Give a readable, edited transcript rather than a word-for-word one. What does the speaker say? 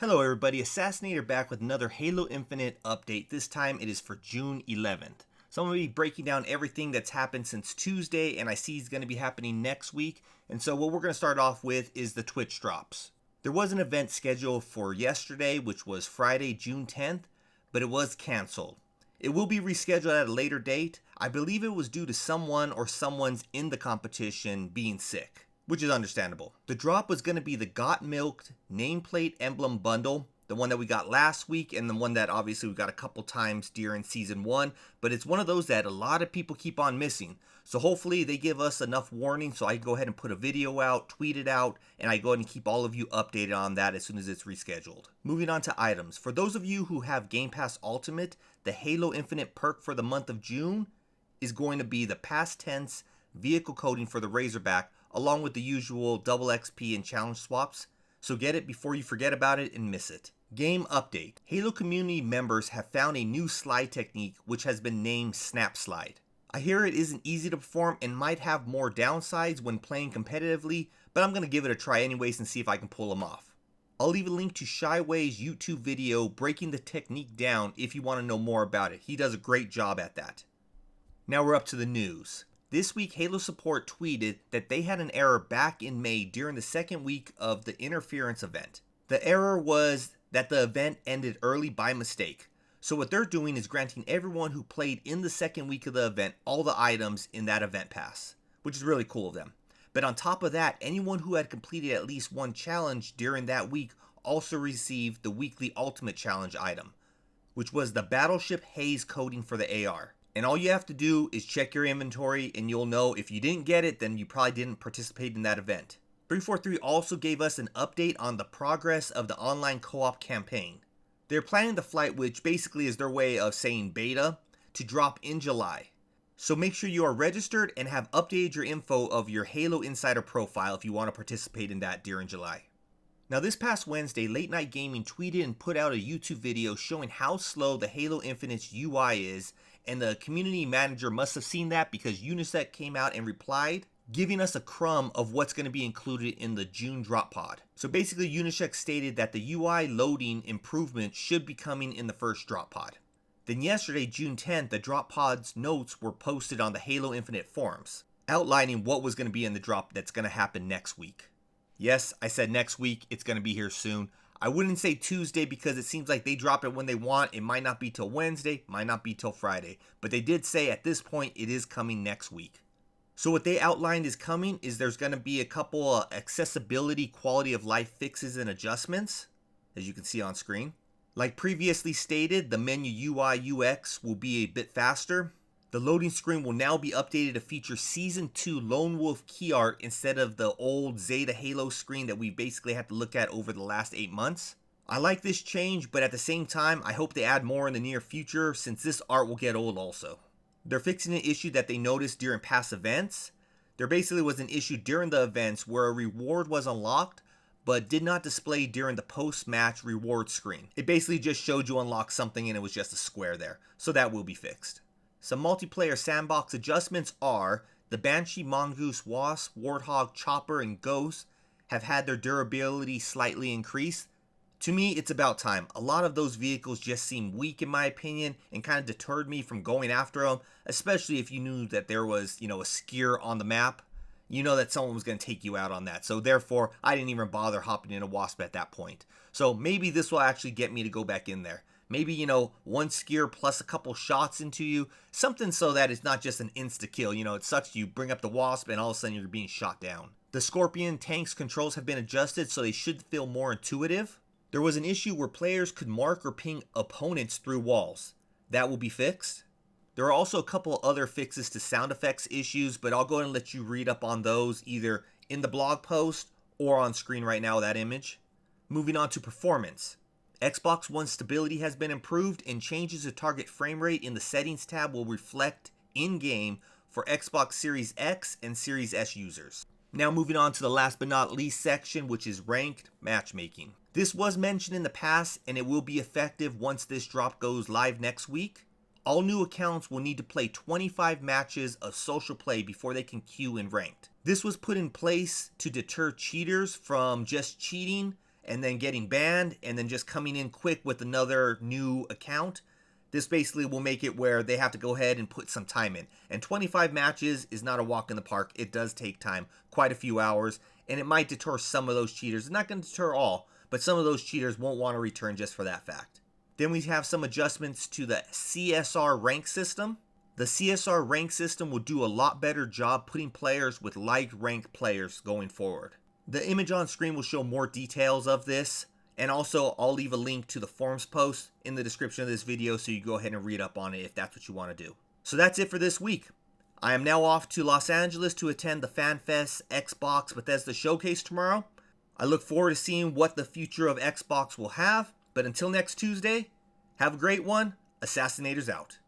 Hello everybody, Assassinator back with another Halo Infinite update. This time it is for June 11th. So I'm going to be breaking down everything that's happened since Tuesday, and I see it's going to be happening next week. And so what we're going to start off with is the Twitch drops. There was an event scheduled for yesterday, which was Friday, June 10th, but it was canceled. It will be rescheduled at a later date. I believe it was due to someone or someone's in the competition being sick, which is understandable. The drop was going to be the Got Milked nameplate emblem bundle, the one that we got last week and the one that obviously we got a couple times during season 1, but it's one of those that a lot of people keep on missing. So hopefully they give us enough warning so I can go ahead and put a video out, tweet it out, and I go ahead and keep all of you updated on that as soon as it's rescheduled. Moving on to items. For those of you who have Game Pass Ultimate, the Halo Infinite perk for the month of June is going to be the past tense vehicle coding for the Razorback, along with the usual double XP and challenge swaps. So get it before you forget about it and miss it. Game update. Halo community members have found a new slide technique which has been named Snap Slide. I hear it isn't easy to perform and might have more downsides when playing competitively, but I'm going to give it a try anyways and see if I can pull them off. I'll leave a link to Shyway's YouTube video breaking the technique down if you want to know more about it. He does a great job at that. Now we're up to the news. This week, Halo support tweeted that they had an error back in May during the second week of the interference event. The error was that the event ended early by mistake. So what they're doing is granting everyone who played in the second week of the event all the items in that event pass, which is really cool of them. But on top of that, anyone who had completed at least one challenge during that week also received the weekly ultimate challenge item, which was the Battleship Haze coding for the AR. And all you have to do is check your inventory and you'll know if you didn't get it, then you probably didn't participate in that event. 343 also gave us an update on the progress of the online co-op campaign. They're planning the flight, which basically is their way of saying beta, to drop in July. So make sure you are registered and have updated your info of your Halo Insider profile if you want to participate in that during July. Now this past Wednesday, Late Night Gaming tweeted and put out a YouTube video showing how slow the Halo Infinite's UI is, and the community manager must have seen that because Unisec came out and replied, giving us a crumb of what's going to be included in the June drop pod. So basically Unisec stated that the UI loading improvement should be coming in the first drop pod. Then yesterday, June 10th, the drop pod's notes were posted on the Halo Infinite forums, outlining what was going to be in the drop that's going to happen next week. Yes, I said next week, it's going to be here soon. I wouldn't say Tuesday because it seems like they drop it when they want. It might not be till Wednesday, might not be till Friday. But they did say at this point it is coming next week. So what they outlined is coming is there's going to be a couple of accessibility, quality of life fixes and adjustments, as you can see on screen. Like previously stated, the menu UI UX will be a bit faster. The loading screen will now be updated to feature Season 2 Lone Wolf key art instead of the old Zeta Halo screen that we basically had to look at over the last 8 months. I like this change, but at the same time, I hope they add more in the near future since this art will get old also. They're fixing an issue that they noticed during past events. There basically was an issue during the events where a reward was unlocked, but did not display during the post-match reward screen. It basically just showed you unlocked something and it was just a square there, so that will be fixed. Some multiplayer Sandbox adjustments are the Banshee, Mongoose, Wasp, Warthog, Chopper, and Ghost have had their durability slightly increased. To me, it's about time. A lot of those vehicles just seem weak in my opinion and kind of deterred me from going after them, especially if you knew that there was, a skier on the map. You know that someone was going to take you out on that. So therefore, I didn't even bother hopping in a Wasp at that point. So maybe this will actually get me to go back in there. Maybe, one skier plus a couple shots into you. Something so that it's not just an insta-kill. It sucks you bring up the Wasp and all of a sudden you're being shot down. The Scorpion tank's controls have been adjusted so they should feel more intuitive. There was an issue where players could mark or ping opponents through walls. That will be fixed. There are also a couple other fixes to sound effects issues, but I'll go ahead and let you read up on those either in the blog post or on screen right now, that image. Moving on to performance. Xbox One stability has been improved and changes to target frame rate in the settings tab will reflect in-game for Xbox Series X and Series S users. Now moving on to the last but not least section, which is ranked matchmaking. This was mentioned in the past and it will be effective once this drop goes live next week. All new accounts will need to play 25 matches of social play before they can queue in ranked. This was put in place to deter cheaters from just cheating and then getting banned and then just coming in quick with another new account. This basically will make it where they have to go ahead and put some time in. And 25 matches is not a walk in the park. It does take time, quite a few hours, and it might deter some of those cheaters. It's not going to deter all, but some of those cheaters won't want to return just for that fact. Then we have some adjustments to the CSR rank system. The CSR rank system will do a lot better job putting players with like ranked players going forward. The image on screen will show more details of this, and also I'll leave a link to the forums post in the description of this video so you go ahead and read up on it if that's what you want to do. So that's it for this week. I am now off to Los Angeles to attend the FanFest Xbox Bethesda Showcase tomorrow. I look forward to seeing what the future of Xbox will have, but until next Tuesday, have a great one. Assassinator's out.